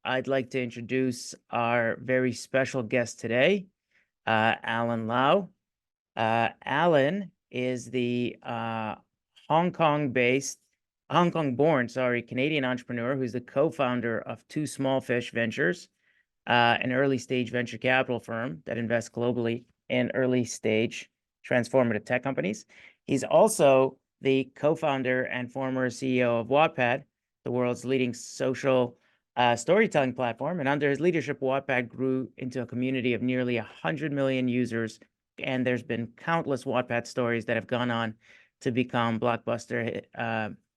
I'd like to introduce our very special guest today, Allen Lau. Allen is the Hong Kong-born, Canadian entrepreneur who's the co-founder of Two Small Fish Ventures, an early-stage venture capital firm that invests globally in early-stage transformative tech companies. He's also the co-founder and former CEO of Wattpad, the world's leading social storytelling platform. And under his leadership, Wattpad grew into a community of nearly 100 million users. And there's been countless Wattpad stories that have gone on to become blockbuster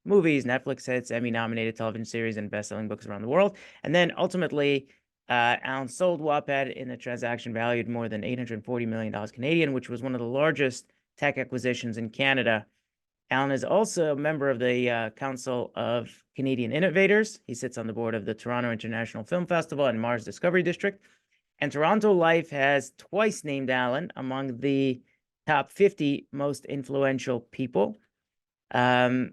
movies, Netflix hits, Emmy-nominated television series, and best-selling books around the world. And then ultimately, Allen sold Wattpad in a transaction valued more than $840 million Canadian, which was one of the largest tech acquisitions in Canada. Allen is also a member of the Council of Canadian Innovators. He sits on the board of the Toronto International Film Festival and Mars Discovery District. And Toronto Life has twice named Allen among the top 50 most influential people. And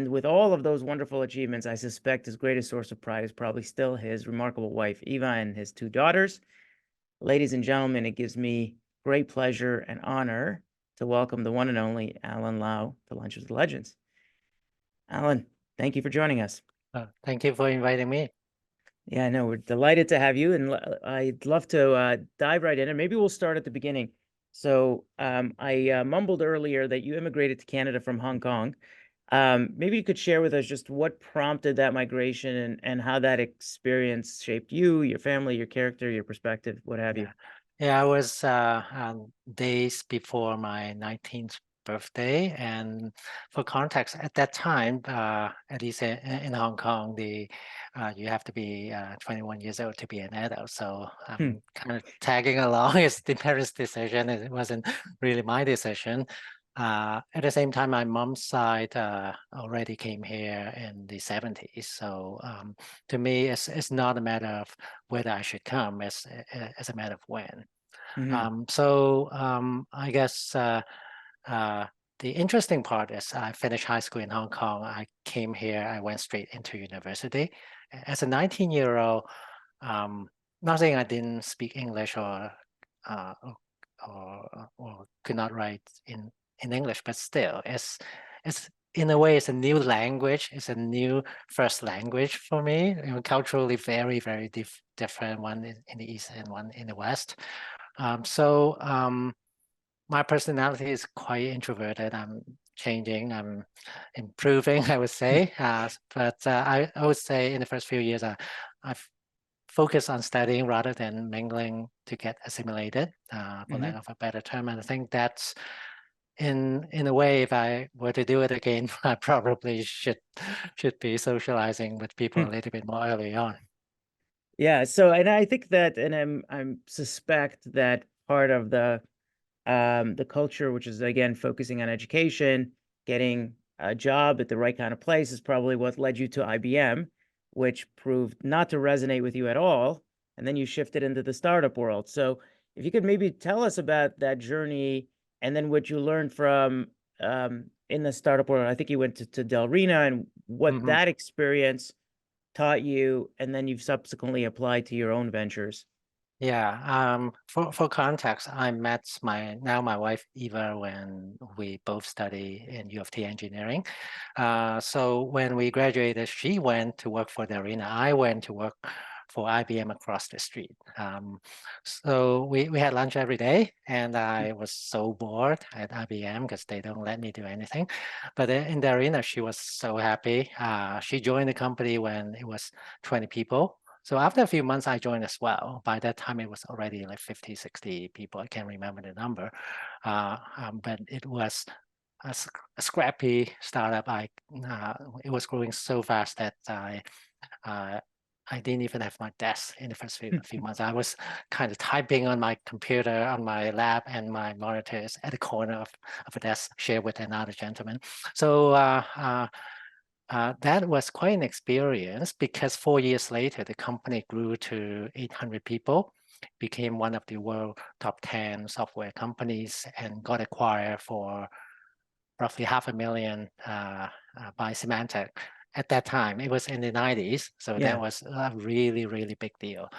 with all of those wonderful achievements, I suspect his greatest source of pride is probably still his remarkable wife, Eva, and his two daughters. Ladies and gentlemen, it gives me great pleasure and honor to welcome the one and only Allen Lau to Lunch with Legends. Allen, thank you for joining us. Thank you for inviting me. Yeah, no, we're delighted to have you, and I'd love to dive right in, and maybe we'll start at the beginning. So I mumbled earlier that you immigrated to Canada from Hong Kong. Maybe you could share with us just what prompted that migration and how that experience shaped you, your family, your character, your perspective, what have you. Yeah, I was days before my 19th birthday, and for context, at that time, at least in Hong Kong, you have to be 21 years old to be an adult. So I'm kind of tagging along. It's the parents' decision. It wasn't really my decision. At the same time, my mom's side already came here in the 70s. So to me, it's not a matter of whether I should come, it's a matter of when. I guess the interesting part is I finished high school in Hong Kong. I came here, I went straight into university. As a 19-year-old, not saying I didn't speak English or could not write in English, but still, it's in a way, it's a new language. It's a new first language for me. Culturally, very, very different. One in the East and one in the West. My personality is quite introverted. I'm changing. I'm improving, I would say. But I would say in the first few years, I've focused on studying rather than mingling to get assimilated, for lack of a better term. And I think that's in a way, if I were to do it again, I probably should be socializing with people a little bit more early on. Yeah. So, and I think that, and I'm suspect that part of the culture, which is again focusing on education, getting a job at the right kind of place, is probably what led you to IBM, which proved not to resonate with you at all, and then you shifted into the startup world. So, if you could maybe tell us about that journey, and then what you learned from in the startup world. I think you went to Delrina, and what that experience taught you, and then you've subsequently applied to your own ventures. Yeah, for context, I met my wife Eva when we both study in U of T engineering. So when we graduated, she went to work for Delrina. I went to work for IBM across the street. So we had lunch every day, and I was so bored at IBM because they don't let me do anything. But in Delrina, she was so happy. She joined the company when it was 20 people. So after a few months, I joined as well. By that time, it was already like 50, 60 people. I can't remember the number. But it was a scrappy startup. It was growing so fast that I didn't even have my desk in the first few months. I was kind of typing on my computer on my lab, and my monitor is at the corner of a desk shared with another gentleman. So that was quite an experience, because 4 years later, the company grew to 800 people, became one of the world top 10 software companies, and got acquired for roughly $500,000 by Symantec. at that time. It was in the 90s, so Yeah. that was a really, really big deal.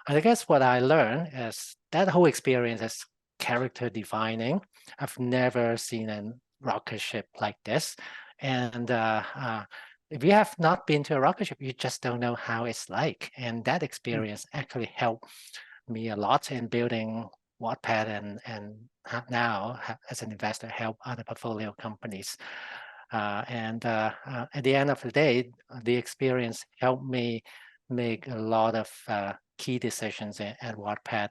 And I guess what I learned is that whole experience is character defining. I've never seen a rocket ship like this. And if you have not been to a rocket ship, you just don't know how it's like. And that Mm. experience actually helped me a lot in building Wattpad and now as an investor help other portfolio companies. At the end of the day, the experience helped me make a lot of key decisions at Wattpad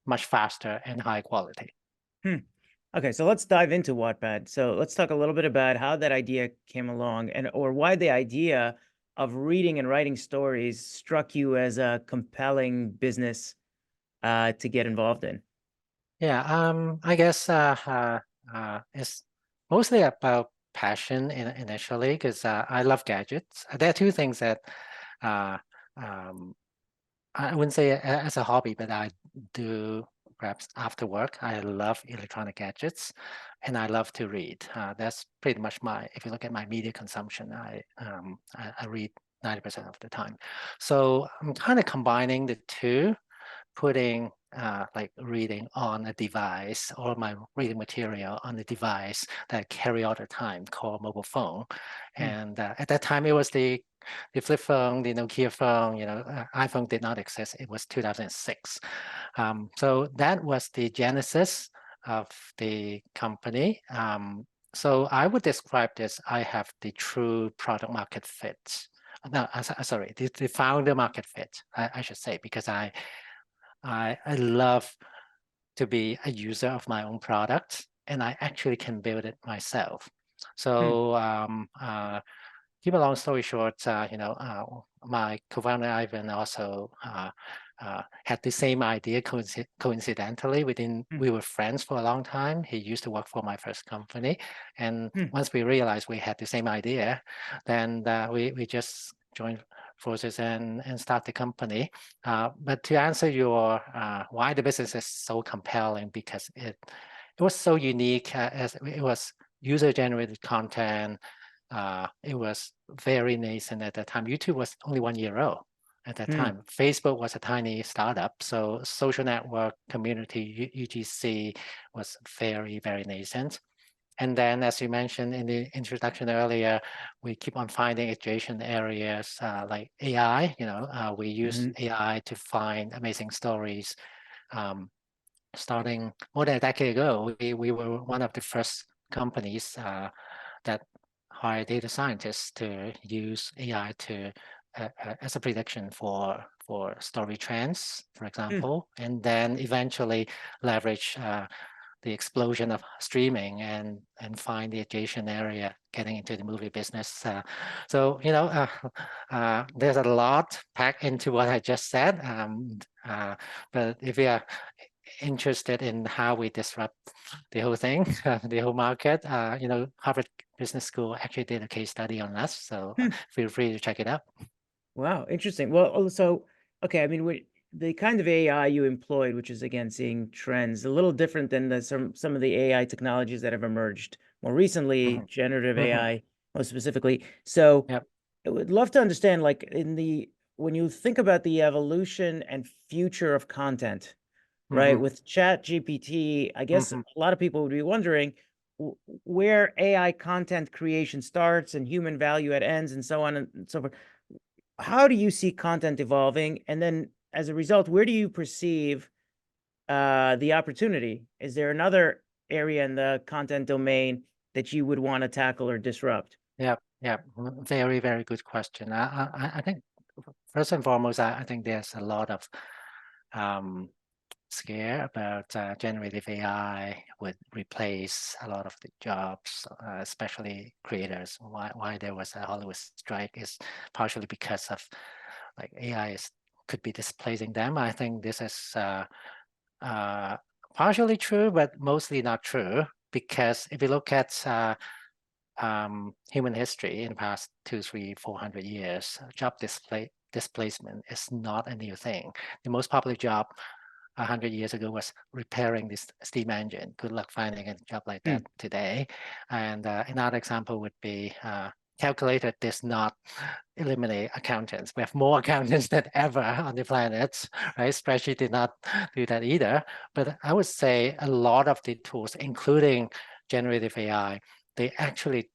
much faster and high quality. Hmm. Okay, so let's dive into Wattpad. So let's talk a little bit about how that idea came along and or why the idea of reading and writing stories struck you as a compelling business to get involved in. Yeah, I guess it's mostly about passion initially because I love gadgets. There are two things that uh, um, I wouldn't say as a hobby, but I do perhaps after work. I love electronic gadgets and I love to read. That's pretty much if you look at my media consumption, I read 90% of the time. So I'm kind of combining the two, putting like reading on a device or my reading material on a device that I carry all the time called mobile phone. Hmm. And at that time, it was the flip phone, the Nokia phone, iPhone did not exist. It was 2006. So that was the genesis of the company. So I would describe this, I have the true product market fit. No, sorry, the founder market fit, I should say, because I love to be a user of my own product and I actually can build it myself. Hmm. So keep a long story short, my co-founder Ivan also had the same idea coincidentally. Hmm. We were friends for a long time. He used to work for my first company, and Hmm. once we realized we had the same idea, then we just joined forces and start the company. But to answer your why the business is so compelling, because it was so unique as it was user generated content. It was very nascent at that time. YouTube was only 1 year old at that Hmm. time. Facebook was a tiny startup. So social network community, UGC, was very, very nascent. And then, as you mentioned in the introduction earlier, we keep on finding adjacent areas like AI. We use Hmm. AI to find amazing stories. Starting more than a decade ago, we were one of the first companies that hire data scientists to use AI to as a prediction for story trends, for Hmm. example, and then eventually leverage the explosion of streaming and find the adjacent area getting into the movie business. There's a lot packed into what I just said. But if you are interested in how we disrupt the whole thing, the whole market, Harvard Business School actually did a case study on us. So Hmm. feel free to check it out. Wow, interesting. Well, so okay, I mean, the kind of AI you employed, which is again seeing trends, a little different than some of the AI technologies that have emerged more recently, Mhm. generative Mhm. AI, most specifically. So Yep. I would love to understand, like, when you think about the evolution and future of content, right? Mhm. With Chat GPT, I guess a Mhm. lot of people would be wondering where AI content creation starts and human value at ends and so on and so forth. How do you see content evolving? And then as a result, where do you perceive the opportunity? Is there another area in the content domain that you would want to tackle or disrupt? Yep. Yep. Very, very good question. I think first and foremost, I think there's a lot of um, scare about generative AI would replace a lot of the jobs, especially creators. Why there was a Hollywood strike is partially because of like AI could be displacing them. I think this is uh, partially true, but mostly not true, because if you look at human history in the past 200, 300, 400 years, job displacement is not a new thing. The most popular job 100 years ago was repairing this steam engine. Good luck finding a job like Hmm. that today. And another example would be calculator does not eliminate accountants. We have more accountants than ever on the planet, right? Spreadsheet did not do that either. But I would say a lot of the tools, including generative AI, they actually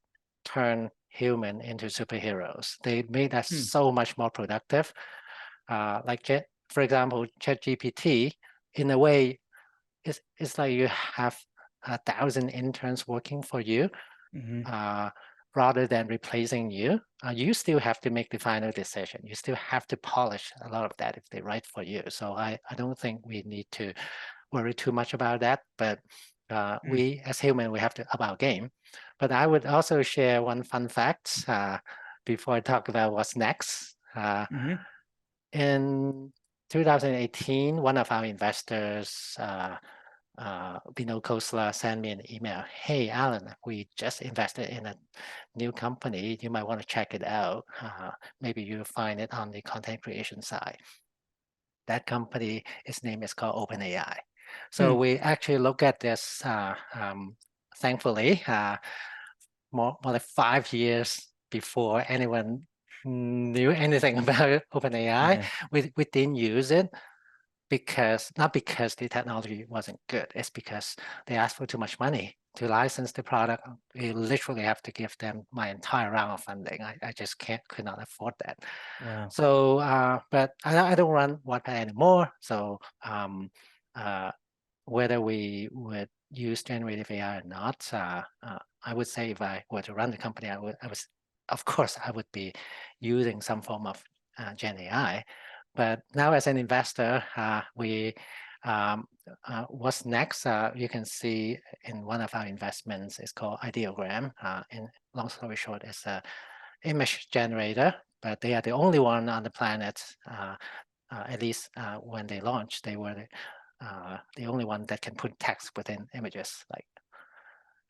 turn human into superheroes. They made us so much more productive. For example, ChatGPT, in a way, it's like you have 1,000 interns working for you. Rather than replacing you, you still have to make the final decision. You still have to polish a lot of that if they write for you. So I don't think we need to worry too much about that. But we, as human, we have to up our game. But I would also share one fun fact before I talk about what's next. In 2018, one of our investors, Bino Khosla, sent me an email. Hey, Alan, we just invested in a new company. You might want to check it out. Maybe you'll find it on the content creation side. That company, its name is called OpenAI. So we actually look at this, thankfully, more like 5 years before anyone knew anything about OpenAI. We didn't use it not because the technology wasn't good. It's because they asked for too much money to license the product. We literally have to give them my entire round of funding. I just could not afford that. Wow. So, but I don't run Wattpad anymore. So whether we would use generative AI or not, I would say if I were to run the company, of course, I would be using some form of Gen AI. But now as an investor, what's next? You can see in one of our investments, it's called Ideogram. And long story short, it's an image generator, but they are the only one on the planet, at least when they launched, they were the only one that can put text within images. Like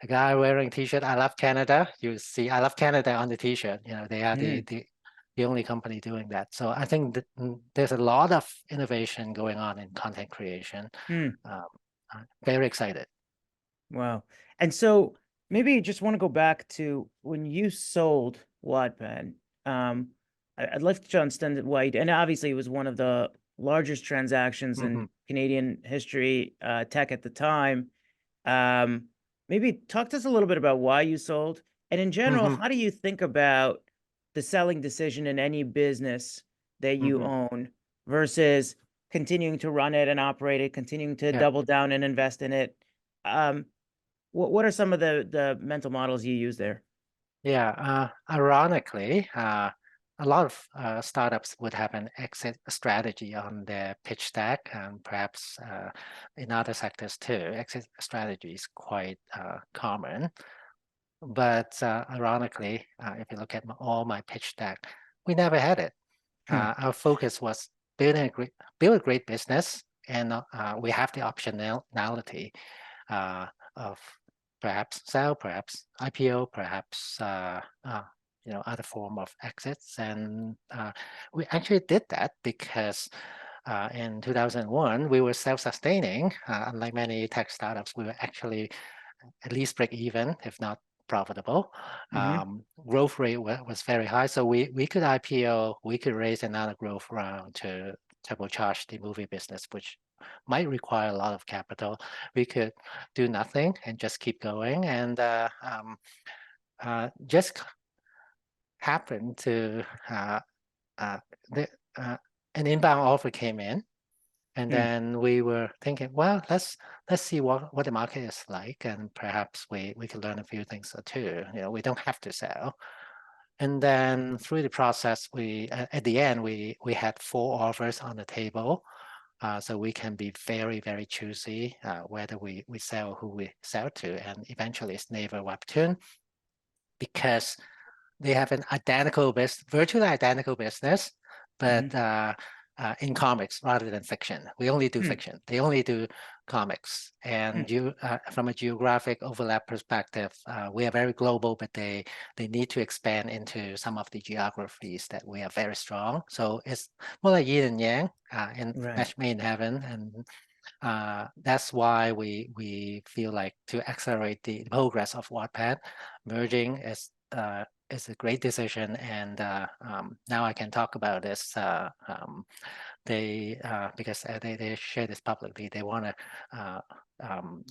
a guy wearing a t-shirt, I love Canada. You see I love Canada on the t-shirt. They are the only company doing that. So I think that there's a lot of innovation going on in content creation. I'm very excited. Wow. And so maybe you just want to go back to when you sold Wattpad. I'd like to understand why, and obviously it was one of the largest transactions in Canadian history, tech at the time. Maybe talk to us a little bit about why you sold. And in general, how do you think about the selling decision in any business that you own versus continuing to run it and operate it, continuing to double down and invest in it? What are some of the mental models you use there? Yeah, ironically, a lot of startups would have an exit strategy on their pitch deck, and perhaps in other sectors too. Exit strategy is quite common. But ironically, if you look at all my pitch deck, we never had it. Our focus was build a great business, and we have the optionality of perhaps sell, perhaps IPO, perhaps other form of exits. And we actually did that because in 2001 we were self-sustaining. Unlike many tech startups, we were actually at least break even, if not profitable. Growth rate was very high, so we could IPO, we could raise another growth round to turbocharge the movie business, which might require a lot of capital. We could do nothing and just keep going, and just happened to an inbound offer came in. And then we were thinking, well, let's see what the market is like, and perhaps we could learn a few things or two. We don't have to sell. And then through the process, at the end we had 4 offers on the table, so we can be very, very choosy whether we sell, who we sell to. And eventually it's Naver Webtoon, because they have an virtually identical business, but in comics rather than fiction. We only do fiction. They only do comics. And from a geographic overlap perspective, we are very global, but they need to expand into some of the geographies that we are very strong. So it's more like yin and yang, match made in heaven. And that's why we feel like to accelerate the progress of Wattpad, merging is is a great decision, and now I can talk about this. They because they share this publicly. They want to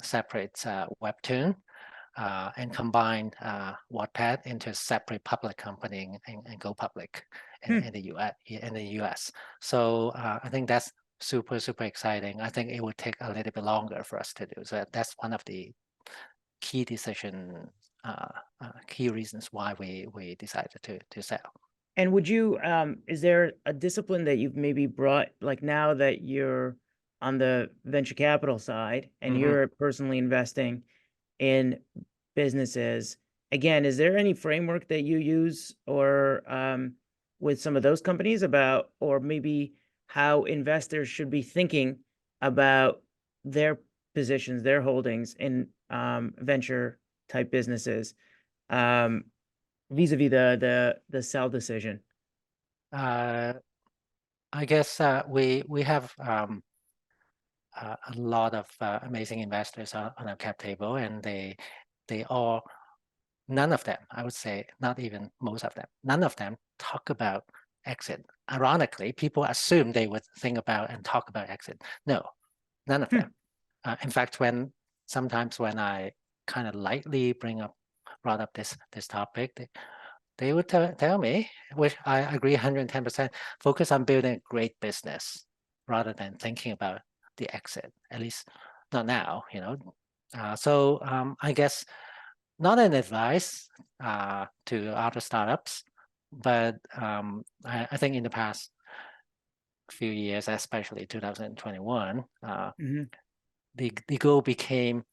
separate Webtoon and combine Wattpad into a separate public company and go public Hmm. in the US. In the US. So I think that's super exciting. I think it would take a little bit longer for us to do. So that's one of the key decision, key reasons why we decided to sell. And would you, is there a discipline that you've maybe brought, like now that you're on the venture capital side and Mm-hmm. you're personally investing in businesses? Again, is there any framework that you use or with some of those companies about, or maybe how investors should be thinking about their positions, their holdings in venture type businesses, vis-a-vis the sell decision? I guess we have a lot of amazing investors on our cap table, and they all, none of them, I would say, not even most of them, none of them talk about exit. Ironically, people assume they would think about and talk about exit. No, none of Hmm. them. In fact, sometimes when I kind of lightly brought up this topic, they would tell me, which I agree 110%, focus on building a great business rather than thinking about the exit, at least not now, you know. So I guess not an advice to other startups, but I think in the past few years, especially 2021, Mhm. the goal became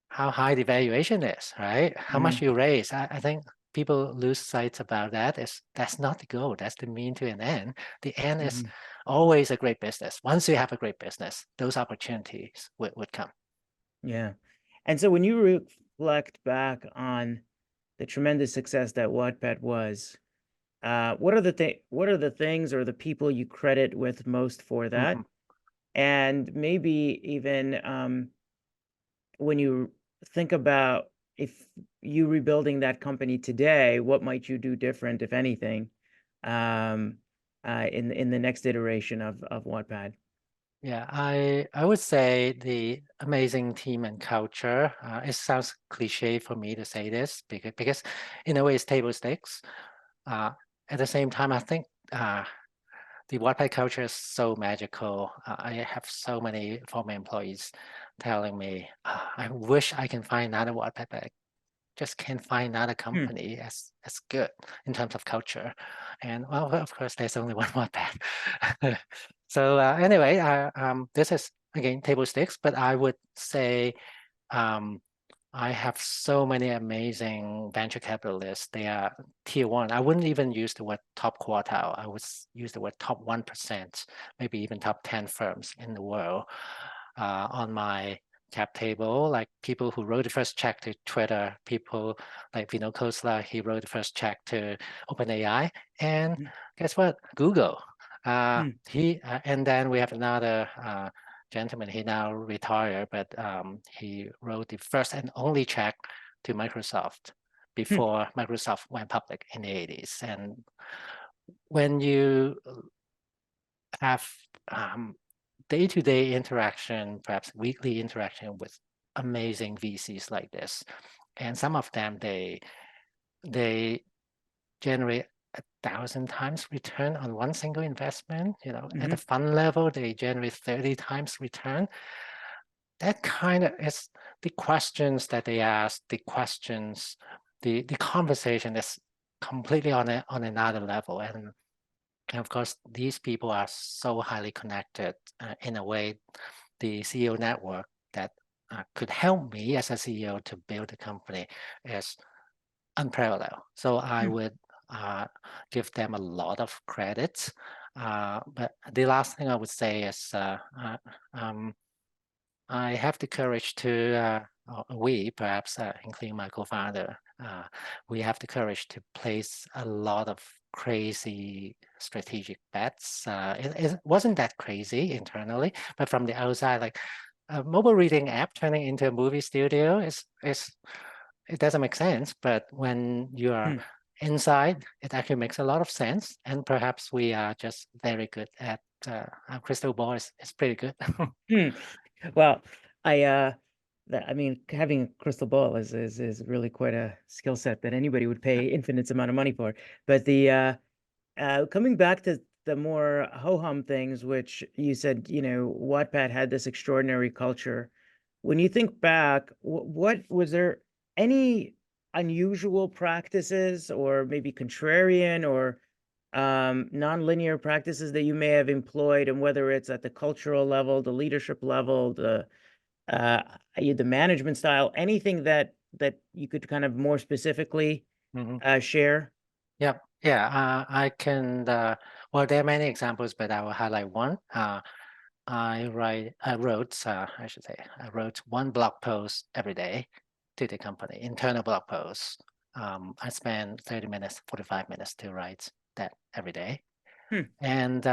how high the valuation is, right? How much Mhm. you raise. I think people lose sight about that. That's not the goal. That's the mean to an end. The end is Mhm. always a great business. Once you have a great business, those opportunities would come. Yeah. And so when you reflect back on the tremendous success that Wattpad was, what are the things or the people you credit with most for Mhm. that? And maybe even when you think about if you rebuilding that company today, what might you do different, if anything, um, in the next iteration of Wattpad? Yeah, I would say the amazing team and culture. It sounds cliche for me to say this because in a way it's table stakes. Uh, at the same time, I think the Wattpad culture is so magical. I have so many former employees telling me, I wish I can find another Wattpad, but I just can't find another Hmm. company as good in terms of culture. And well, of course, there's only one Wattpad. So anyway, this is again table stakes, but I would say um, I have so many amazing venture capitalists. They are tier one. I wouldn't even use the word top quartile. I would use the word top 1%, maybe even top 10 firms in the world on my cap table, like people who wrote the first check to Twitter, people like Vino Khosla, he wrote the first check to OpenAI. And Hmm. guess what? Google. Hmm. And then we have another gentleman, he now retired, but he wrote the first and only check to Microsoft Hmm. before Microsoft went public in the 80s. And when you have day-to-day interaction, perhaps weekly interaction with amazing VCs like this, and some of them they generate 1,000 times return on one single investment. You know, at the Mhm. fund level, they generate 30 times return. That kind of is the questions that they ask, the conversation is completely on another level. And of course, these people are so highly connected in a way, the CEO network that could help me as a CEO to build a company is unparalleled. So I Hmm. would give them a lot of credit. But the last thing I would say is um, I have the courage to, we perhaps, including my co-founder, we have the courage to place a lot of crazy strategic bets. It wasn't that crazy internally, but from the outside, like a mobile reading app turning into a movie studio is it doesn't make sense, but when you are Hmm. inside, it actually makes a lot of sense. And perhaps we are just very good at our crystal ball is pretty good. Hmm. Well, I mean, having a crystal ball is really quite a skill set that anybody would pay infinite amount of money for. But coming back to the more ho-hum things, which you said, Wattpad had this extraordinary culture. When you think back, what was there any unusual practices or maybe contrarian or non-linear practices that you may have employed, and whether it's at the cultural level, the leadership level, uh, the management style, anything that you could kind of more specifically Mhm. share? Yep. Yeah, I can. Well, there are many examples, but I will highlight one. I should say, I wrote one blog post every day to the company, internal blog post. I spend 30 minutes, 45 minutes to write that every day. Hmm. And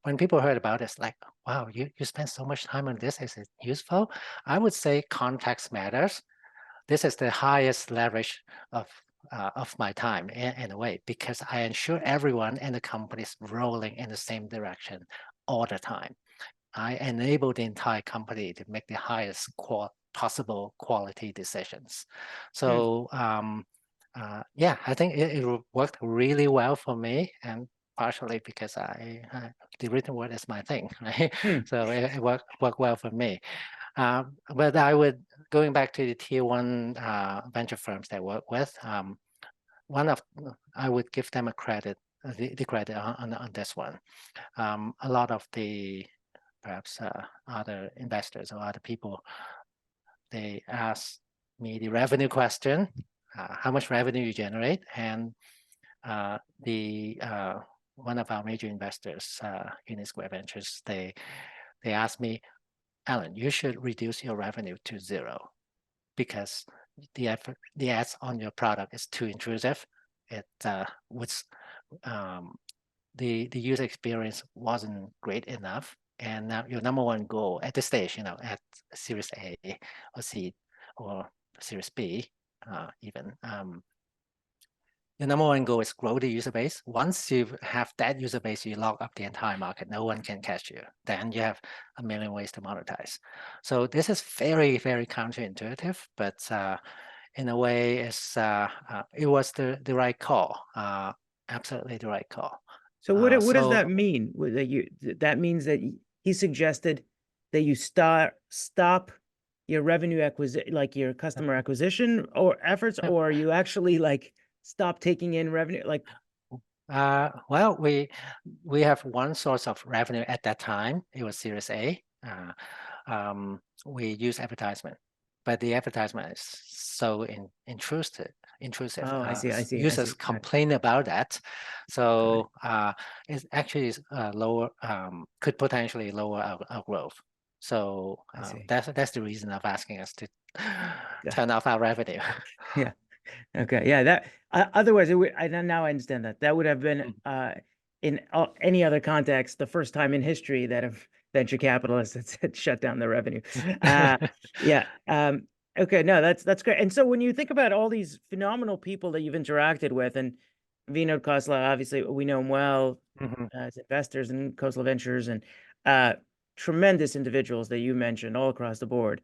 when people heard about it, it's like, wow, you spend so much time on this. Is it useful? I would say context matters. This is the highest leverage of my time in a way, because I ensure everyone in the company is rolling in the same direction all the time. I enable the entire company to make the highest possible quality decisions. Hmm. So yeah, I think it worked really well for me, and partially because the written word is my thing, right? Hmm. So it worked well for me. But going back to the tier one venture firms that I work with, I would give them the credit on this one. A lot of the perhaps other investors or other people, they ask me the revenue question, how much revenue you generate, and the one of our major investors, Unit Square Ventures, they asked me, Alan, you should reduce your revenue to zero because the ads on your product is too intrusive. It was the user experience wasn't great enough, and now your number one goal at this stage, at Series A or C or Series B, even. Your number one goal is grow the user base. Once you have that user base, you lock up the entire market. No one can catch you. Then you have a million ways to monetize. So this is very, very counterintuitive, but in a way, it was the right call. Absolutely the right call. So what does So that mean? That means that he suggested that you stop your revenue acquisition, like your customer acquisition or efforts, yeah. or you actually like stop taking in revenue, like. Well, we have one source of revenue at that time. It was Series A. We use advertisement, but the advertisement is so intrusive. Intrusive. Oh, I Users see. Got it. complain about that, Got it. so it actually is lower. Could potentially lower our growth. So I see. that's the reason of asking us to Got turn off our revenue. Yeah. Okay. Yeah. Otherwise, now I understand that that would have been in any other context the first time in history that a venture capitalist had shut down the revenue. Uh, yeah. Okay. No, that's great. And so when you think about all these phenomenal people that you've interacted with, and Vinod Khosla, obviously we know him well Mhm. as investors in Khosla Ventures, and uh, tremendous individuals that you mentioned all across the board.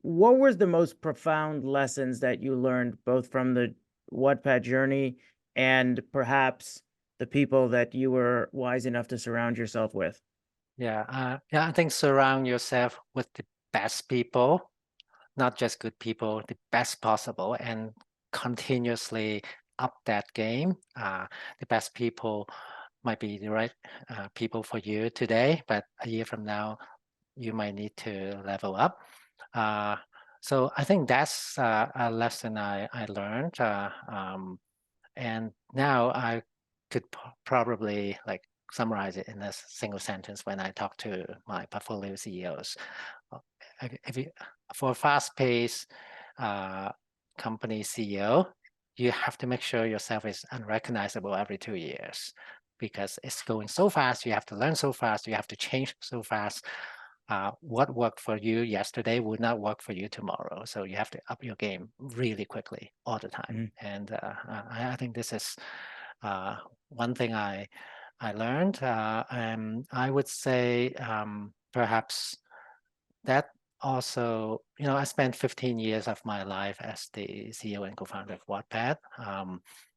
What was the most profound lessons that you learned both from the Wattpad journey and perhaps the people that you were wise enough to surround yourself with? Yeah, I think surround yourself with the best people, not just good people, the best possible, and continuously up that game. The best people might be the right people for you today, but a year from now, you might need to level up. Uh, so I think that's a lesson I learned. And now I could probably like summarize it in a single sentence when I talk to my portfolio CEOs. Uh, If you, for a fast-paced company CEO, you have to make sure yourself is unrecognizable every 2 years because it's going so fast. You have to learn so fast. You have to change so fast. what worked for you yesterday would not work for you tomorrow. So you have to up your game really quickly all the time. Mhm. And I think this is one thing I learned. And I would say perhaps that also, I spent 15 years of my life as the CEO and co-founder of Wattpad.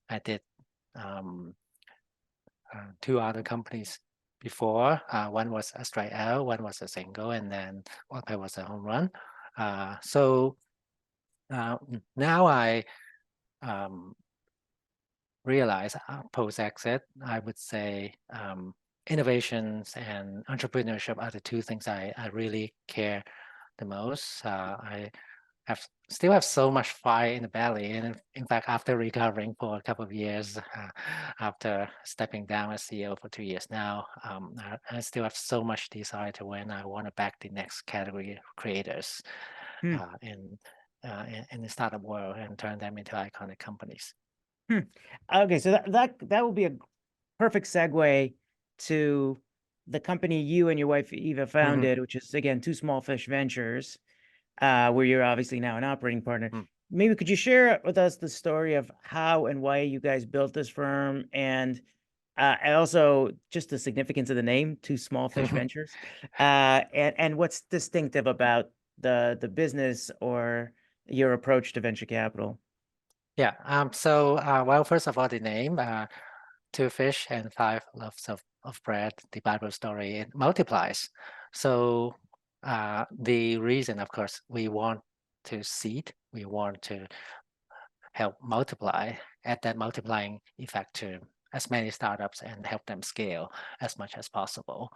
I did two other companies before. One was a strikeout, one was a single, and then Wattpad was a home run. So now I realize post-exit, I would say innovations and entrepreneurship are the two things I really care the most. I still have so much fire in the belly, and in fact, after recovering for a couple of years, after stepping down as CEO for 2 years now, I still have so much desire to when I want to back the next category of creators Hmm. in the startup world and turn them into iconic companies. Okay, so that will be a perfect segue to the company you and your wife Eva founded, which is again Two Small Fish Ventures, where you're obviously now an operating partner. Maybe could you share with us the story of how and why you guys built this firm, and also just the significance of the name, Two Small Fish Ventures, and what's distinctive about the business or your approach to venture capital? Yeah. So, well, first of all, the name, two fish and five loaves of bread, the Bible story, it multiplies. So, the reason, of course, we want to seed, we want to help multiply, add that multiplying effect to as many startups and help them scale as much as possible.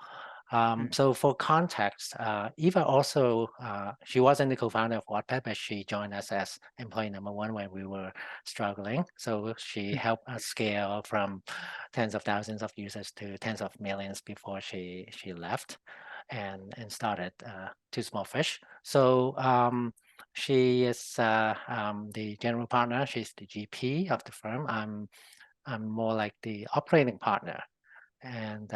So for context, Eva also, she wasn't the co-founder of Wattpad, but she joined us as employee number one when we were struggling. So she helped us scale from tens of thousands of users to tens of millions before she left and started Two Small Fish. So she is the general partner. She's the GP of the firm. I'm more like the operating partner. And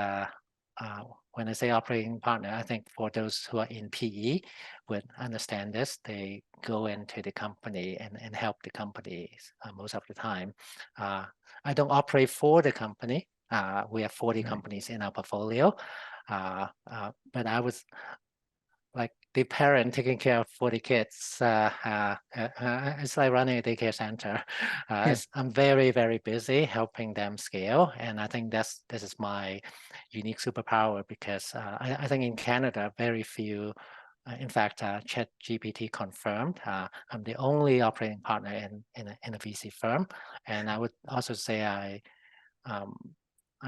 when I say operating partner, I think for those who are in PE would understand this. They go into the company and help the company most of the time. I don't operate for the company. We have 40 companies in our portfolio. But I was like the parent taking care of 40 kids. It's like running a daycare center. I'm very, very busy helping them scale. And I think this is my unique superpower because I think in Canada, very few, in fact, ChatGPT confirmed, I'm the only operating partner in a VC firm. And I would also say I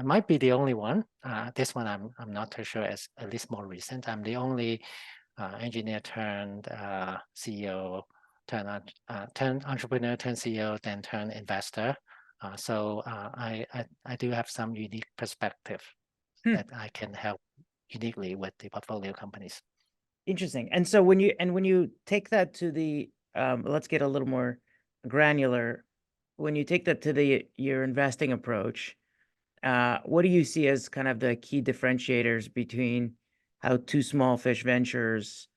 might be the only one. This one I'm not too sure, as at least more recent. I'm the only engineer turned CEO, turned entrepreneur, turned CEO, then turned investor. So I do have some unique perspective that I can help uniquely with the portfolio companies. Interesting. And so when you take that to the let's get a little more granular. When you take that to your investing approach, what do you see as kind of the key differentiators between how Two Small Fish Ventures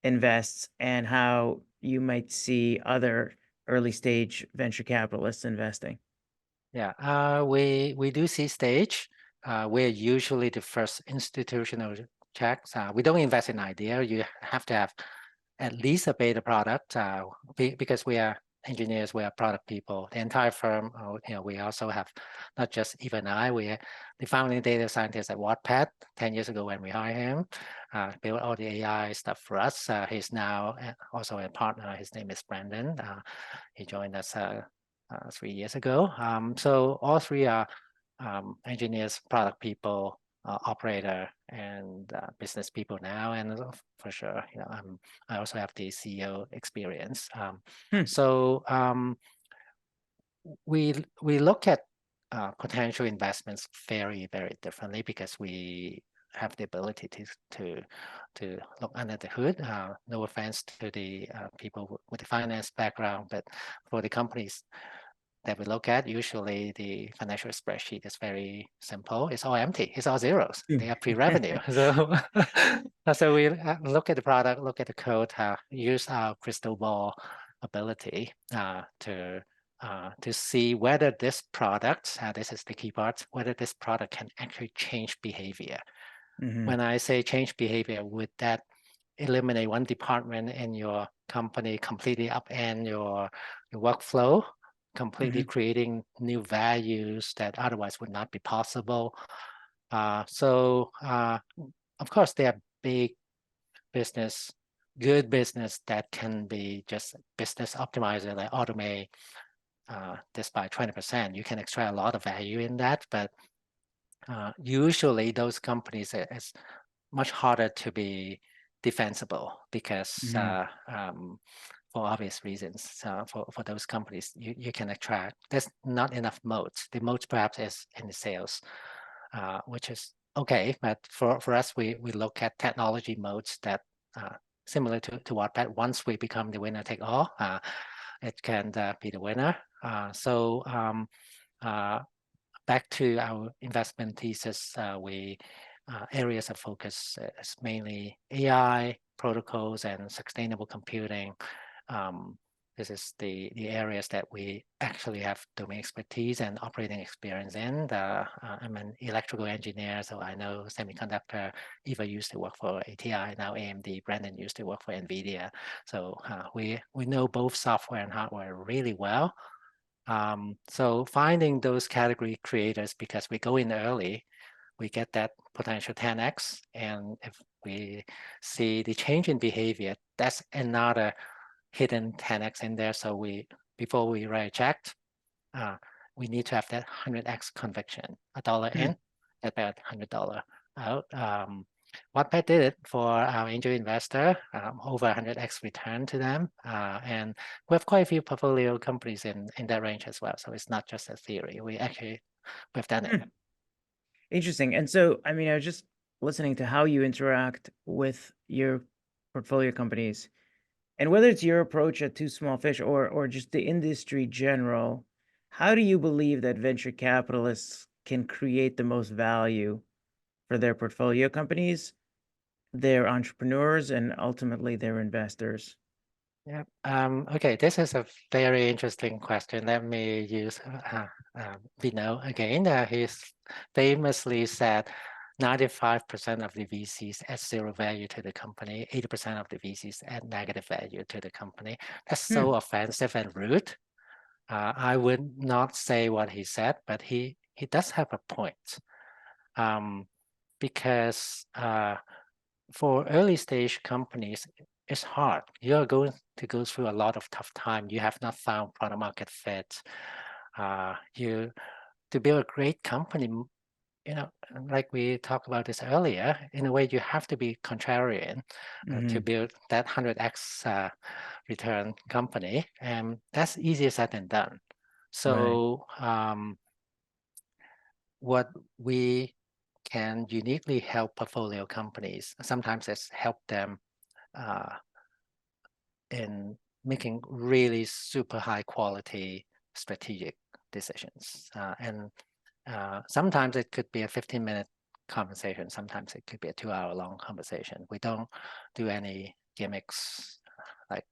invests and how you might see other early stage venture capitalists investing? Yeah, we do see stage. We're usually the first institutional checks. We don't invest in idea. You have to have at least a beta product because we are engineers, we are product people. The entire firm, we also have not just Eva and I, we are the founding data scientist at Wattpad 10 years ago when we hired him, built all the AI stuff for us. He's now also a partner. His name is Brandon. He joined us 3 years ago. So all three are engineers, product people, operator, and business people now. And for sure, I also have the CEO experience. So we look at potential investments very, very differently because we have the ability to look under the hood. No offense to the people with the finance background, but for the companies that we look at, usually the financial spreadsheet is very simple. It's all empty. It's all zeros. They are pre-revenue. So, so we look at the product, look at the code, use our crystal ball ability to see whether this product, this is the key part, whether this product can actually change behavior. When I say change behavior, would that eliminate one department in your company, completely upend your workflow, completely creating new values that otherwise would not be possible? Of course, there are big business, good business that can be just business optimizer, like automate this by 20%. You can extract a lot of value in that, but usually those companies, it's much harder to be defensible because for obvious reasons, for those companies, you can attract, there's not enough moats. The moat perhaps is in the sales, which is okay, but for us, we look at technology moats that similar to Wattpad. Once we become the winner take all, it can be the winner. Back to our investment thesis, areas of focus is mainly AI, protocols, and sustainable computing. This is the areas that we actually have domain expertise and operating experience in. I'm an electrical engineer, so I know semiconductor. Eva used to work for ATI, now AMD. Brandon used to work for NVIDIA. So we know both software and hardware really well. So finding those category creators, because we go in early, we get that potential 10x. And if we see the change in behavior, that's another hidden 10x in there. So before we write a check, we need to have that 100x conviction. $1 in, about $100 out. Wattpad did it for our angel investor, over 100x return to them. And we have quite a few portfolio companies in that range as well. So it's not just a theory. We've done it. Interesting. And so, I mean, I was just listening to how you interact with your portfolio companies, and whether it's your approach at Too Small Fish or just the industry general, how do you believe that venture capitalists can create the most value for their portfolio companies, their entrepreneurs, and ultimately their investors? Yeah. Okay, this is a very interesting question. Let me use Vino again. He's famously said 95% of the VCs add zero value to the company, 80% of the VCs add negative value to the company. That's so offensive and rude. I would not say what he said, but he does have a point. Because for early stage companies, it's hard. You're going to go through a lot of tough time. You have not found product market fit. To build a great company, like we talked about this earlier, in a way you have to be contrarian to build that 100x return company, and that's easier said than done. So what we can uniquely help portfolio companies, sometimes it's help them in making really super high quality strategic decisions. And sometimes it could be a 15-minute conversation. Sometimes it could be a 2-hour long conversation. We don't do any gimmicks like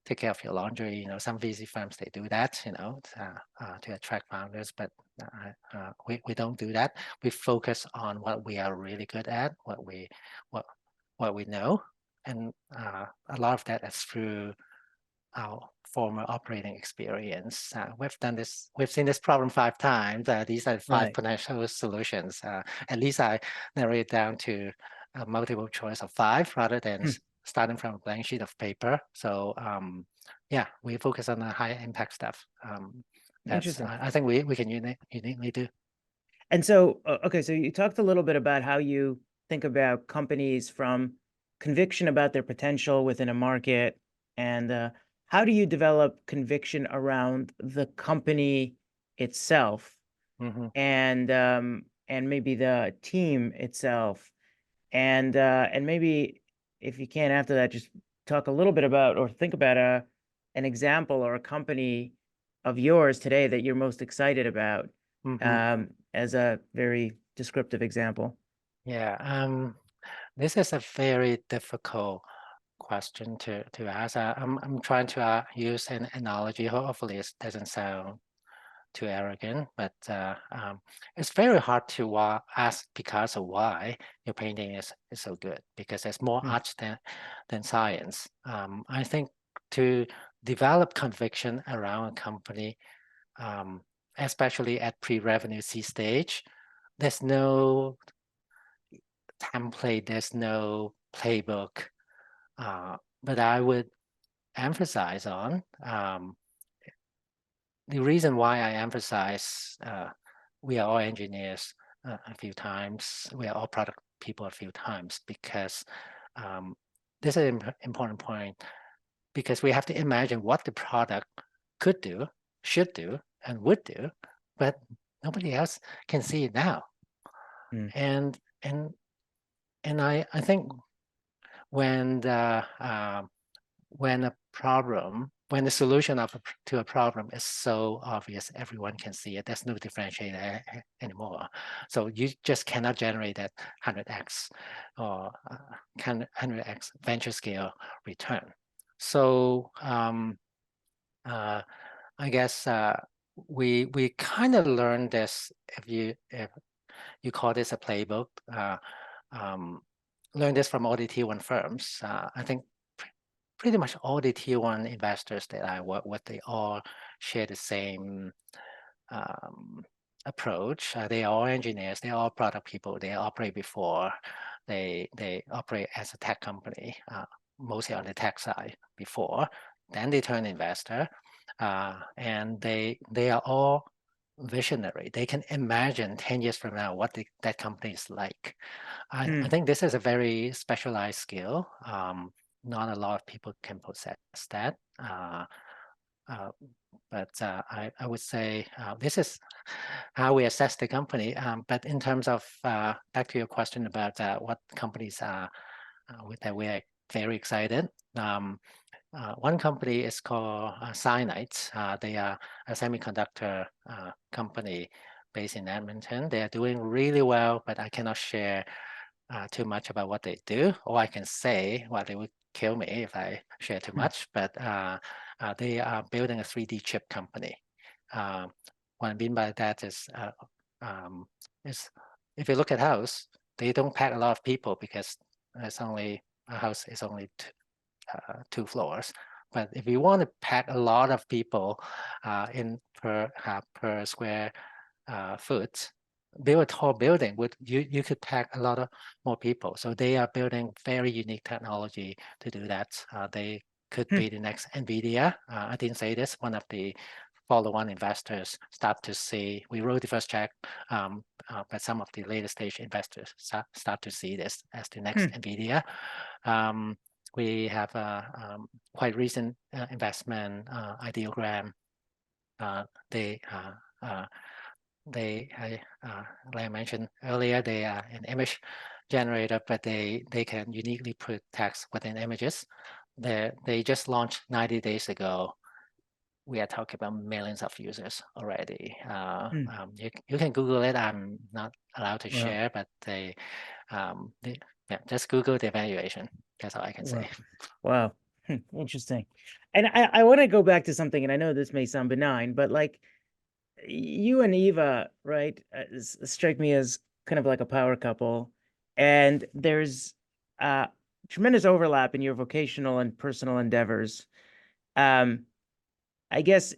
take care of your laundry. Some VC firms, they do that, to attract founders, but we don't do that. We focus on what we are really good at, what we know. And a lot of that is through our former operating experience. We've done this. We've seen this problem 5 times. These are 5 potential solutions. At least I narrow it down to a multiple choice of 5 rather than starting from a blank sheet of paper. So yeah, we focus on the high impact stuff. Interesting. I think we can uniquely do. And so, okay, so you talked a little bit about how you think about companies from conviction about their potential within a market, and how do you develop conviction around the company itself, and maybe the team itself, and maybe if you can after that, just talk a little bit about or think about an example or a company of yours today that you're most excited about, Mhm. as a very descriptive example? Yeah, this is a very difficult question to ask. I'm trying to use an analogy. Hopefully, it doesn't sound too arrogant, but it's very hard to ask Picasso why your painting is so good, because there's more Hmm. art than science. I think to develop conviction around a company, um, especially at pre-revenue C stage, there's no template, there's no playbook, but I would emphasize on the reason why I emphasize we are all engineers a few times, we are all product people a few times, because this is an important point, because we have to imagine what the product could do, should do, and would do, but nobody else can see it now. Hmm. And I think when the when the solution to a problem is so obvious, everyone can see it. There's no differentiator anymore. So you just cannot generate that 100x or 100x venture scale return. So I guess we kind of learned this, if you call this a playbook. Um, Learn this from all the tier one firms. I think pretty much all the tier one investors that I work with, they all share the same approach. They are all engineers, they are all product people, they operate before, they operate as a tech company, mostly on the tech side before, then they turn investor, and they are all visionary. They can imagine 10 years from now what that company is like. I think this is a very specialized skill. Not a lot of people can possess that. But I would say this is how we assess the company. But in terms of back to your question about what companies that we are very excited. One company is called Cyanite. They are a semiconductor company based in Edmonton. They are doing really well, but I cannot share too much about what they do. All I can say, well, they would kill me if I share too much, but they are building a 3D chip company. What I mean by that um, is if you look at house, they don't pack a lot of people because a house is only two floors. But if you want to pack a lot of people in per square foot, build a tall building, you could pack a lot of more people. So they are building very unique technology to do that. They could Hmm. be the next NVIDIA. I didn't say this. One of the follow-on investors start to see. We wrote the first check, but some of the later stage investors start to see this as the next Hmm. NVIDIA. We have a quite recent investment, Ideogram. They like I mentioned earlier, they are an image generator, but they can uniquely put text within images. They just launched 90 days ago. We are talking about millions of users already. Hmm. You can Google it. I'm not allowed to Wow. share, but yeah, just Google the evaluation. That's all I can say. Wow. Wow. Interesting. And I want to go back to something, and I know this may sound benign, but like you and Eva, right, strike me as kind of like a power couple. And there's tremendous overlap in your vocational and personal endeavors. Um, I guess,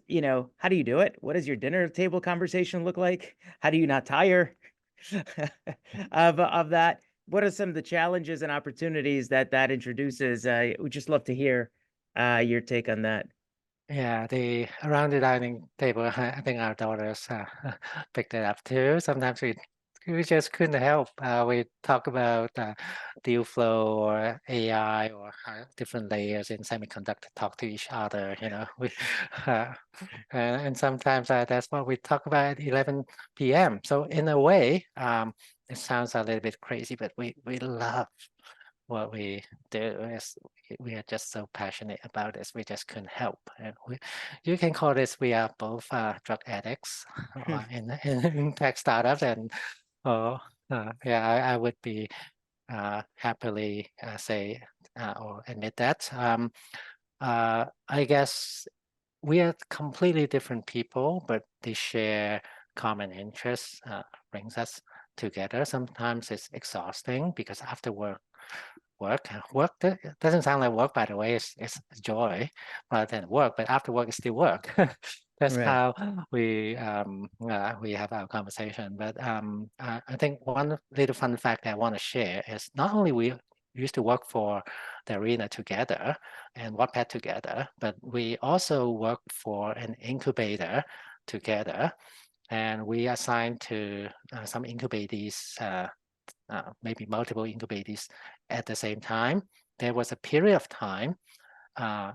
how do you do it? What does your dinner table conversation look like? How do you not tire of that? What are some of the challenges and opportunities that introduces? We'd just love to hear your take on that. Yeah, the around the dining table, I think our daughters picked it up too. Sometimes we just couldn't help. We talk about deal flow or AI or different layers in semiconductor talk to each other. We and sometimes that's what we talk about at 11 p.m. So in a way, it sounds a little bit crazy, but we love what we do is we are just so passionate about this. We just couldn't help. And you can call this we are both drug addicts in tech startups, and yeah, I would be happily say or admit that. I guess we are completely different people, but they share common interests, brings us together. Sometimes it's exhausting because after work doesn't sound like work, by the way. It's joy rather than work, but after work is still work. That's Right. how we have our conversation. But I think one little fun fact I want to share is not only we used to work for the arena together and Wattpad together, but we also worked for an incubator together, and we assigned to some incubators, maybe multiple incubators at the same time. There was a period of time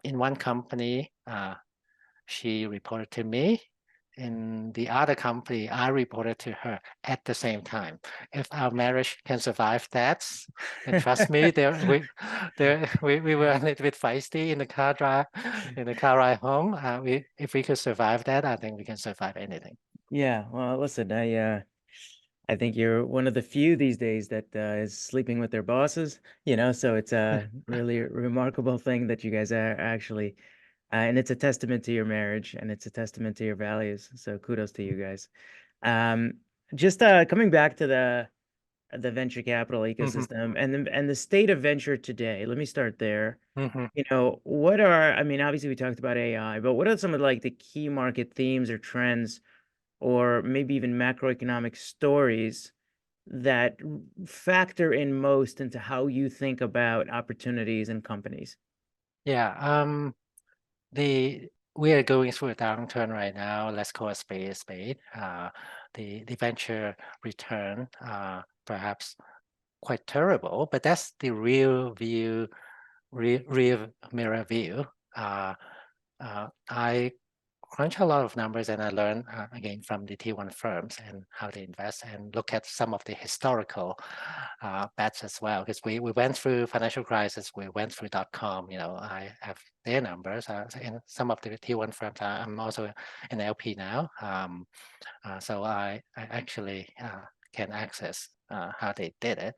in one company, she reported to me. In the other company, I reported to her at the same time. If our marriage can survive that, and trust me, we were a little bit feisty in the car ride home. If we could survive that, I think we can survive anything. Yeah. Well, listen, I think you're one of the few these days that is sleeping with their bosses, so it's a really remarkable thing that you guys are actually, and it's a testament to your marriage and it's a testament to your values. So kudos to you guys. Um, just coming back to the venture capital Mhm, ecosystem and the state of venture today. Let me start there. mhm. I mean, obviously we talked about AI, but what are some of like the key market themes or trends or maybe even macroeconomic stories that factor in most into how you think about opportunities and companies? Yeah, we are going through a downturn right now. Let's call a spade a spade. The venture return perhaps quite terrible, but that's the real mirror view. I crunch a lot of numbers and I learn again from the T1 firms and how they invest and look at some of the historical bets as well. Because we went through financial crisis, we went through .com. I have their numbers in some of the T1 firms. I'm also an LP now, so I actually can access how they did it.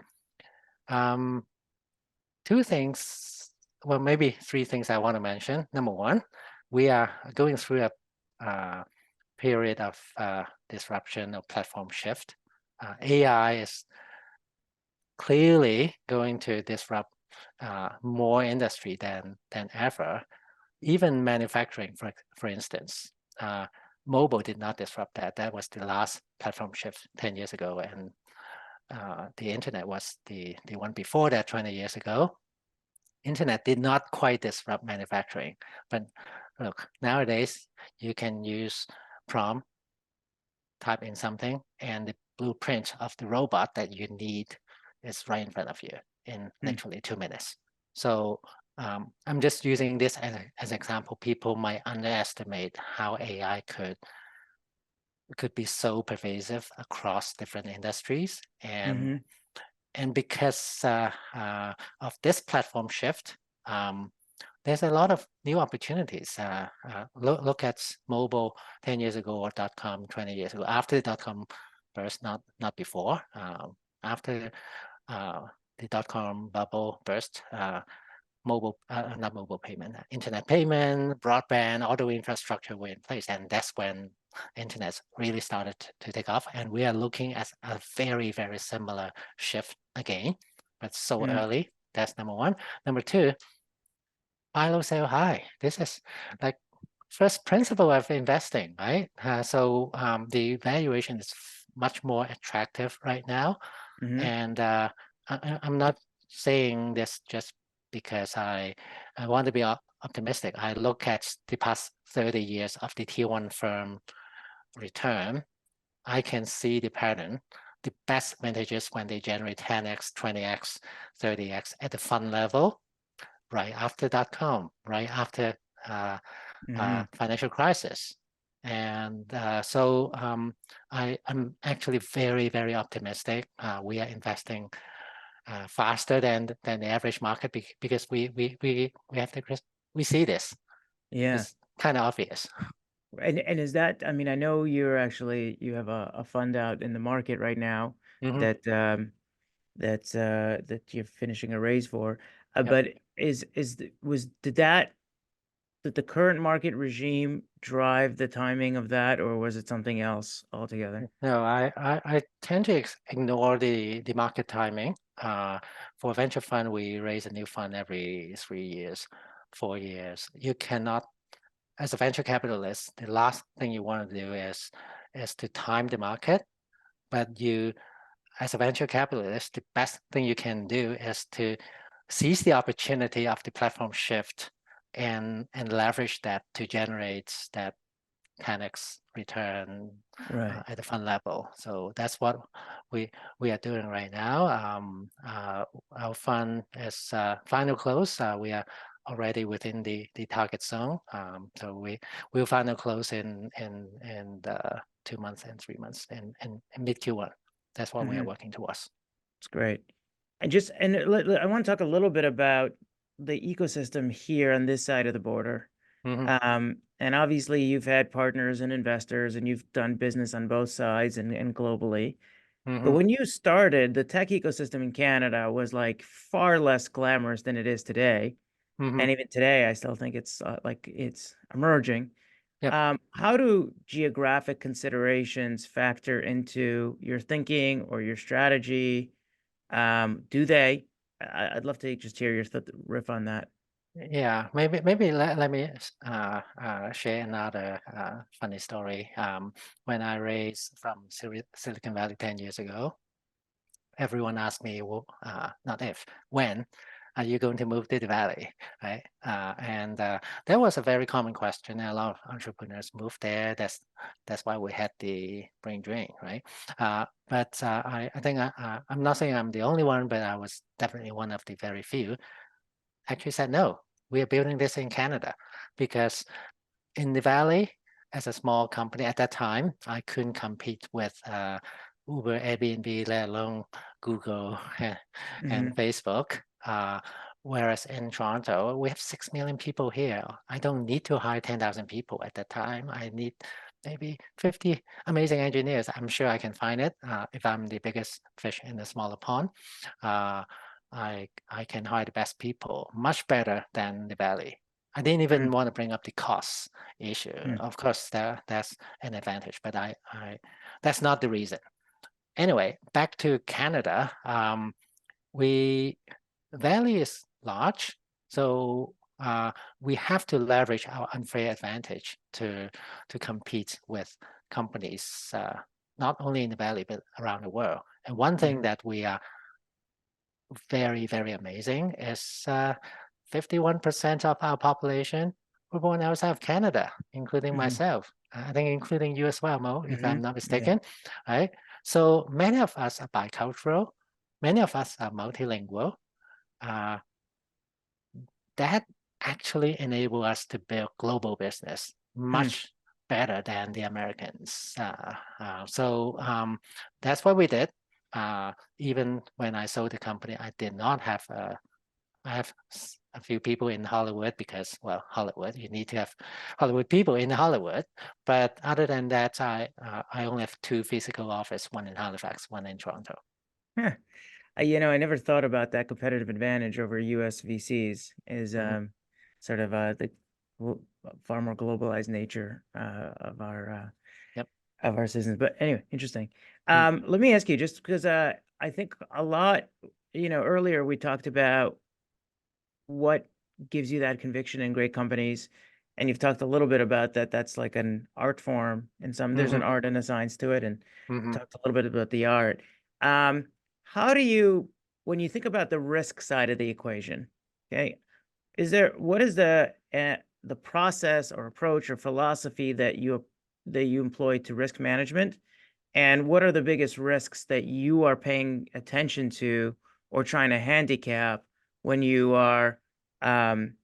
Two things, well, maybe three things I want to mention. Number one, we are going through a period of disruption or platform shift. AI is clearly going to disrupt more industry than ever. Even manufacturing, for instance. Mobile did not disrupt that. That was the last platform shift 10 years ago, and the internet was the one before that 20 years ago. Internet did not quite disrupt manufacturing, but look, nowadays you can use prompt, type in something, and the blueprint of the robot that you need is right in front of you in Hmm. literally 2 minutes. So I'm just using this as an example. People might underestimate how AI could be so pervasive across different industries, Mm-hmm. and because of this platform shift, there's a lot of new opportunities. Look at mobile 10 years ago or .com 20 years ago. After the .com burst, not before. After the .com bubble burst, not mobile payment, internet payment, broadband, all the infrastructure were in place, and that's when internet really started to take off. And we are looking at a very, very similar shift again, but so early. That's number one. Number two, buy low, sell high. This is like first principle of investing, right? So the valuation is much more attractive right now. Mm-hmm. And I'm not saying this just because I want to be optimistic. I look at the past 30 years of the tier one firm return. I can see the pattern. The best vintages when they generate 10x, 20x, 30x at the fund level, right after .com, right after Mm-hmm. financial crisis. And so I'm actually very, very optimistic. We are investing faster than the average market because we have we see this. Yeah. It's kind of obvious. And is that, I mean, I know you have a fund out in the market right now Hmm. that that you're finishing a raise for. Yep. But did the current market regime drive the timing of that, or was it something else altogether? No, I tend to ignore the market timing. For a venture fund, we raise a new fund every 3 years, 4 years. You cannot, as a venture capitalist, the last thing you want to do is to time the market. But you, as a venture capitalist, the best thing you can do is to seize the opportunity of the platform shift and leverage that to generate that 10x return Right. at the fund level. So that's what we we are doing right now. Our fund is final close. We are already within the target zone. So we'll final close in 2 months and 3 months in mid Q1. That's what we are Hmm. working towards. It's great. I want to talk a little bit about the ecosystem here on this side of the border. Hmm. And obviously you've had partners and investors and you've done business on both sides and globally. But Hmm. when you started, the tech ecosystem in Canada was like far less glamorous than it is today. Hmm. And even today, I still think it's like it's emerging. Yep. How do geographic considerations factor into your thinking or your strategy? Do they? I'd love to just hear your riff on that. Yeah, maybe let me share another funny story. When I raised from Silicon Valley 10 years ago, everyone asked me, well, not if, when are you going to move to the Valley, right? And that was a very common question. A lot of entrepreneurs move there. That's why we had the brain drain, right? But I think I'm not saying I'm the only one, but I was definitely one of the very few actually said, no, we are building this in Canada because in the Valley, as a small company at that time, I couldn't compete with Uber, Airbnb, let alone Google and Hmm. Facebook. Whereas in Toronto, we have 6 million people here. I don't need to hire 10,000 people at that time. I need maybe 50 amazing engineers. I'm sure I can find it if I'm the biggest fish in the smaller pond. Uh, I can hire the best people, much better than the Valley. I didn't even want to bring up the cost issue. Of course, that's an advantage, but that's not the reason. Anyway, back to Canada. We Valley is large, so we have to leverage our unfair advantage to compete with companies not only in the Valley but around the world. And one thing Hmm. that we are very, very amazing is 51% of our population were born outside of Canada, including Hmm. myself. I think including you as well, Mo, if Hmm. I'm not Yeah. mistaken, right? So many of us are bicultural, many of us are multilingual. Uh, that actually enable us to build global business Hmm. much better than the Americans. That's what we did. Even when I sold the company, I did not have I have a few people in Hollywood because, well, Hollywood, you need to have Hollywood people in Hollywood. But other than that, I only have two physical office, one in Halifax, one in Toronto. Huh. I never thought about that competitive advantage over US VCs is Mhm. sort of the far more globalized nature Yep. of our citizens. But anyway, interesting. Mm. Let me ask you, just because I think a lot, earlier we talked about what gives you that conviction in great companies, and you've talked a little bit about that. That's like an art form, and there's an Mhm. art and a science to it, and Mhm. talked a little bit about the art. Um, how do you, when you think about the risk side of the equation, okay, what is the process or approach or philosophy that you employ to risk management? And what are the biggest risks that you are paying attention to or trying to handicap when you are um,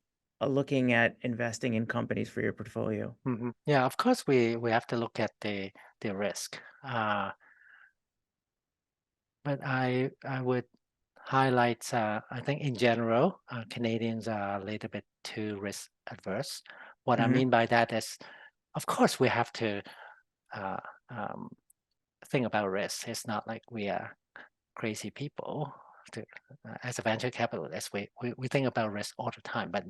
looking at investing in companies for your portfolio? Mhm. Yeah, of course we have to look at the risk. But I would highlights, I think in general, Canadians are a little bit too risk adverse. What I Mm-hmm. mean by that is, of course, we have to uh, um, think about risk. It's not like we are crazy people. To, as a venture capitalist, we think about risk all the time. But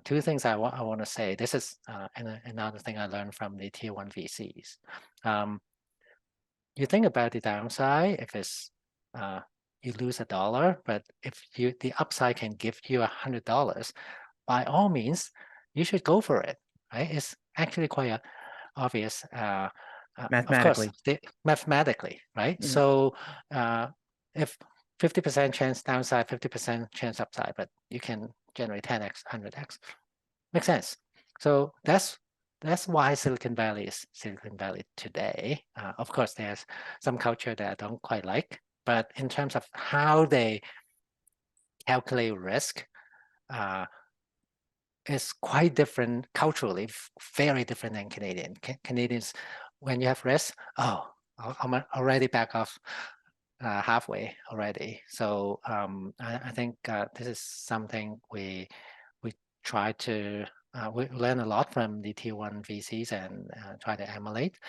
two things I want to say. This is another thing I learned from the tier one VCs. You think about the downside. If it's you lose $1, but if the upside can give you $100, by all means, you should go for it. Right? It's actually quite obvious. Of course, Mathematically. mathematically, right? Mm-hmm. So if 50% chance downside, 50% chance upside, but you can generate 10x, 100x, makes sense. So that's why Silicon Valley is Silicon Valley today. Of course, there's some culture that I don't quite like, but in terms of how they calculate risk, uh, it's quite different culturally, very different than Canadian. Canadians, when you have risk, oh, I'm already back off halfway already. So I think this is something we try to we learn a lot from the tier one VCs and try to emulate.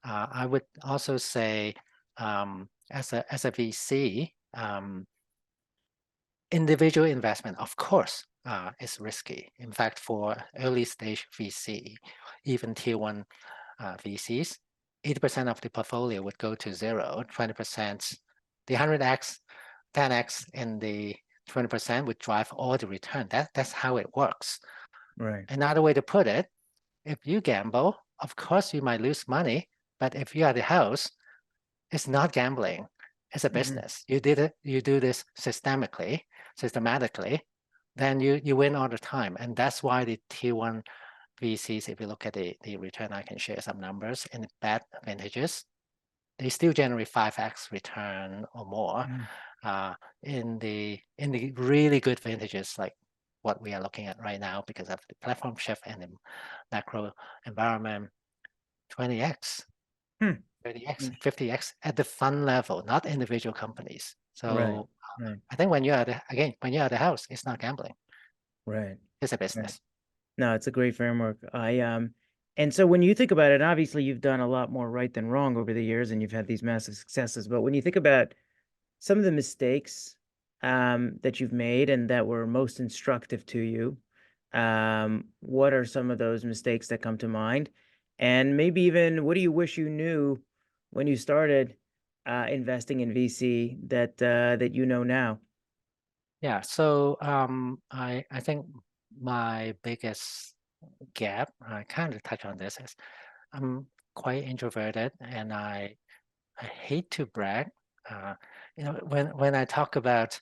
I would also say as a VC, individual investment, of course, is risky. In fact, for early stage VC, even tier one VCs, 80% of the portfolio would go to zero, 20%, the 100x, 10x in the 20% would drive all the return. That's how it works. Right. Another way to put it, if you gamble, of course you might lose money, but if you are the house, it's not gambling. It's a Mm-hmm. business. You do this systematically, systematically, then you win all the time. And that's why the tier one VCs, if you look at the return, I can share some numbers in the bad vintages, they still generate 5x return or more. In the really good vintages, like what we are looking at right now, because of the platform shift and the macro environment, 20x, Hmm. 30x, 50x at the fund level, not individual companies. Right. So Right. I think when you're when you're at the house, it's not gambling. Right. It's a Right. business. No, it's a great framework. And so when you think about it, obviously you've done a lot more right than wrong over the years and you've had these massive successes. But when you think about some of the mistakes that you've made and that were most instructive to you, what are some of those mistakes that come to mind? And maybe even what do you wish you knew when you started investing in VC that you know now? Yeah. So I think my biggest gap, I kind of touch on this, is I'm quite introverted and I hate to brag. Uh, when I talk about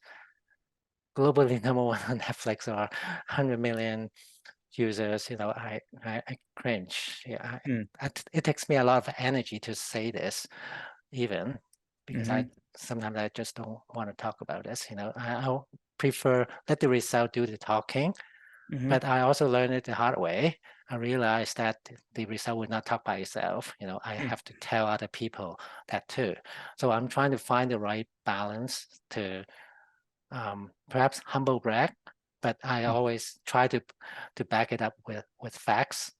globally number one on Netflix or 100 million users, I cringe. Yeah, Mm, it takes me a lot of energy to say this, even because mm-hmm, sometimes I just don't want to talk about this. I prefer let the result do the talking. mm-hmm, But I also learned it the hard way. I realized that the result will not talk by itself. I mm, have to tell other people that too. So I'm trying to find the right balance to perhaps humble brag, but I mm. always try to back it up with facts.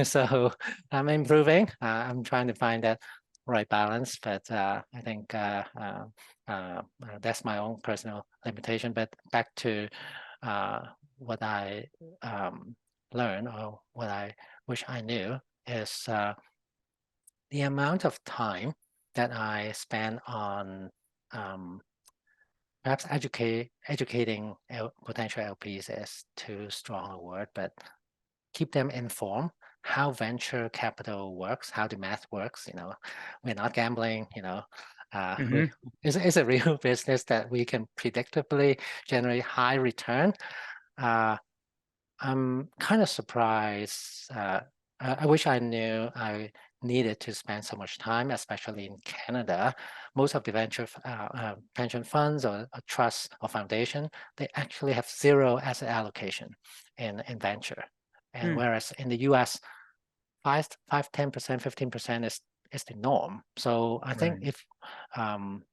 So I'm improving. I'm trying to find that right balance, but I think that's my own personal limitation. But back to what I learned or what I wish I knew is the amount of time that I spend on um, perhaps educating potential LPs is too strong a word, but keep them informed how venture capital works, how the math works. We're not gambling. Mm-hmm. It's a real business that we can predictably generate high return. I'm kind of surprised. I wish I knew I needed to spend so much time, especially in Canada. Most of the venture pension funds or trusts or foundation, they actually have zero asset allocation in venture. And Mm, whereas in the US, 10%, 15% is the norm. So I think right. if um,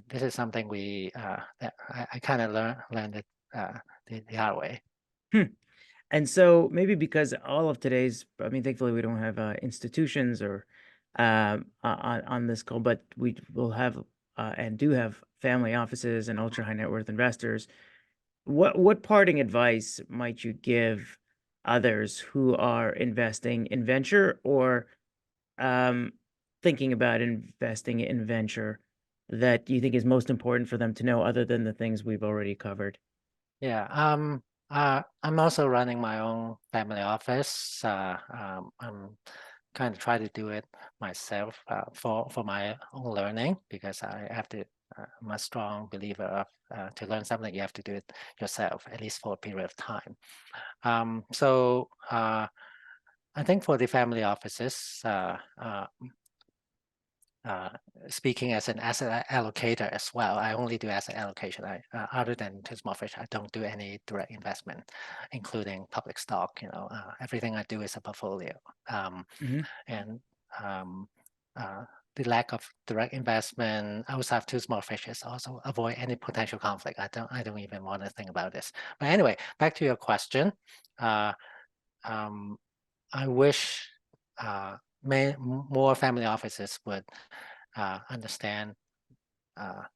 this is something that I kind of learned it the hard way. And so maybe because all of today's, I mean, thankfully we don't have institutions or on this call, but we will have and do have family offices and ultra high net worth investors. What parting advice might you give others who are investing in venture or um, thinking about investing in venture that you think is most important for them to know, other than the things we've already covered? Yeah. I'm also running my own family office. I'm kind of try to do it myself for my own learning because I have to. I'm a strong believer of to learn something you have to do it yourself at least for a period of time. So I think for the family offices, uh, speaking as an asset allocator as well, I only do asset allocation. Other than Too Small Fish, I don't do any direct investment, including public stock. Everything I do is a portfolio. Hmm. And um, uh, the lack of direct investment outside of Too Small Fish is also avoid any potential conflict. I don't even want to think about this. But anyway, back to your question. Uh, um, I wish more family offices would understand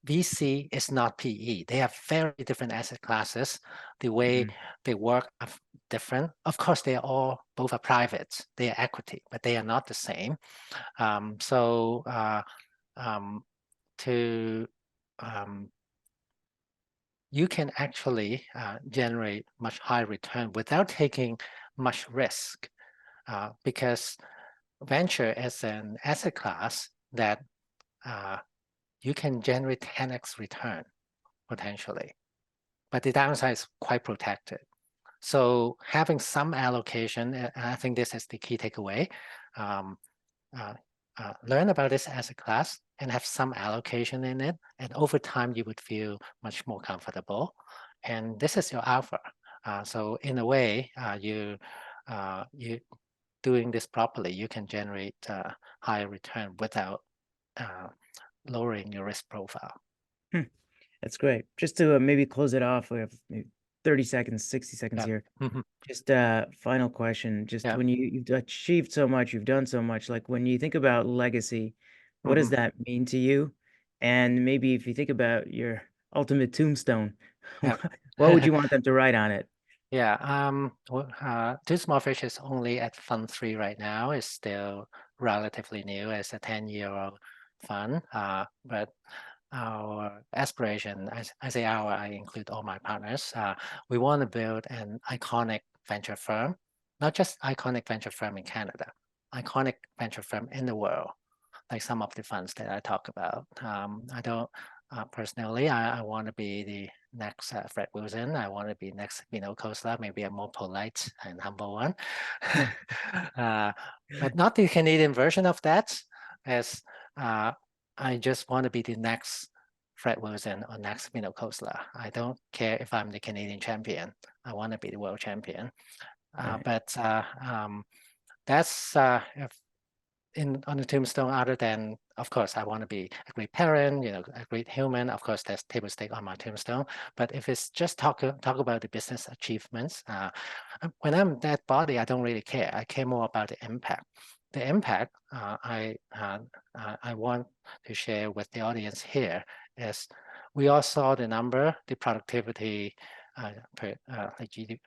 VC is not PE. They have very different asset classes. The way they work are different. Of course, they are all both are private. They are equity, but they are not the same. So to you can actually generate much higher return without taking much risk because venture is an asset class that you can generate 10x return potentially, but the downside is quite protected. So having some allocation, and I think this is the key takeaway, um, learn about this asset class and have some allocation in it. And over time, you would feel much more comfortable. And this is your alpha. So in a way, you doing this properly, you can generate higher return without lowering your risk profile. That's great. Just to maybe close it off, we have maybe 30 seconds, 60 seconds Yeah. here. Mhm. Just final question. Just Yeah. when you've achieved so much, you've done so much, like when you think about legacy, what does Mhm. that mean to you? And maybe if you think about your ultimate tombstone, Yeah. what would you want them to write on it? Yeah. Too Small Fish is only at Fund 3 right now. It's still relatively new. It's a 10-year-old fund. But our aspiration, I say our, I include all my partners. We want to build an iconic venture firm, not just iconic venture firm in Canada, iconic venture firm in the world, like some of the funds that I talk about. I don't personally, I want to be the next Fred Wilson. I want to be next Khosla, maybe a more polite and humble one. uh, but not the Canadian version of that, as I just want to be the next Fred Wilson or next Khosla. I don't care if I'm the Canadian champion. I want to be the world champion. Right. But that's if on the tombstone, other than, of course, I want to be a great parent, a great human. Of course, there's table stake on my tombstone. But if it's just talk about the business achievements, when I'm dead body, I don't really care. I care more about the impact. The impact I want to share with the audience here is we all saw the number, the productivity like GDP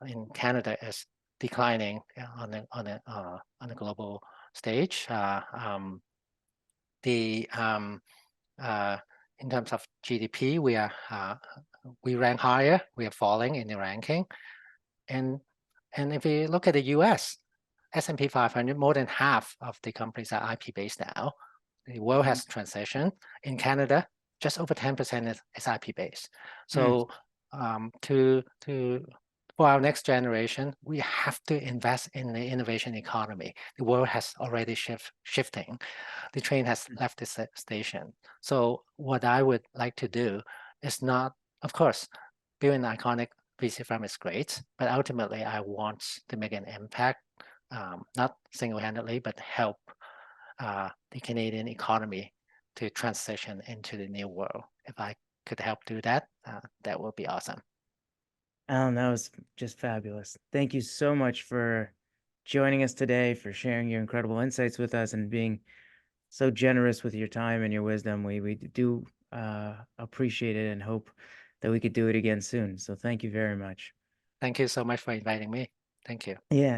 in Canada is declining on a global stage. In terms of GDP, we rank higher. We are falling in the ranking, and if you look at the U.S. S&P 500, more than half of the companies are IP based now. The world has transitioned. In Canada, just over 10% is IP based. So for our next generation, we have to invest in the innovation economy. The world has already shifting. The train has left the station. So what I would like to do is not, of course, building an iconic VC firm is great, but ultimately I want to make an impact, not single-handedly, but help the Canadian economy to transition into the new world. If I could help do that, that would be awesome. Alan, that was just fabulous. Thank you so much for joining us today, for sharing your incredible insights with us, and being so generous with your time and your wisdom. We do appreciate it and hope that we could do it again soon. So thank you very much. Thank you so much for inviting me. Thank you. Yeah.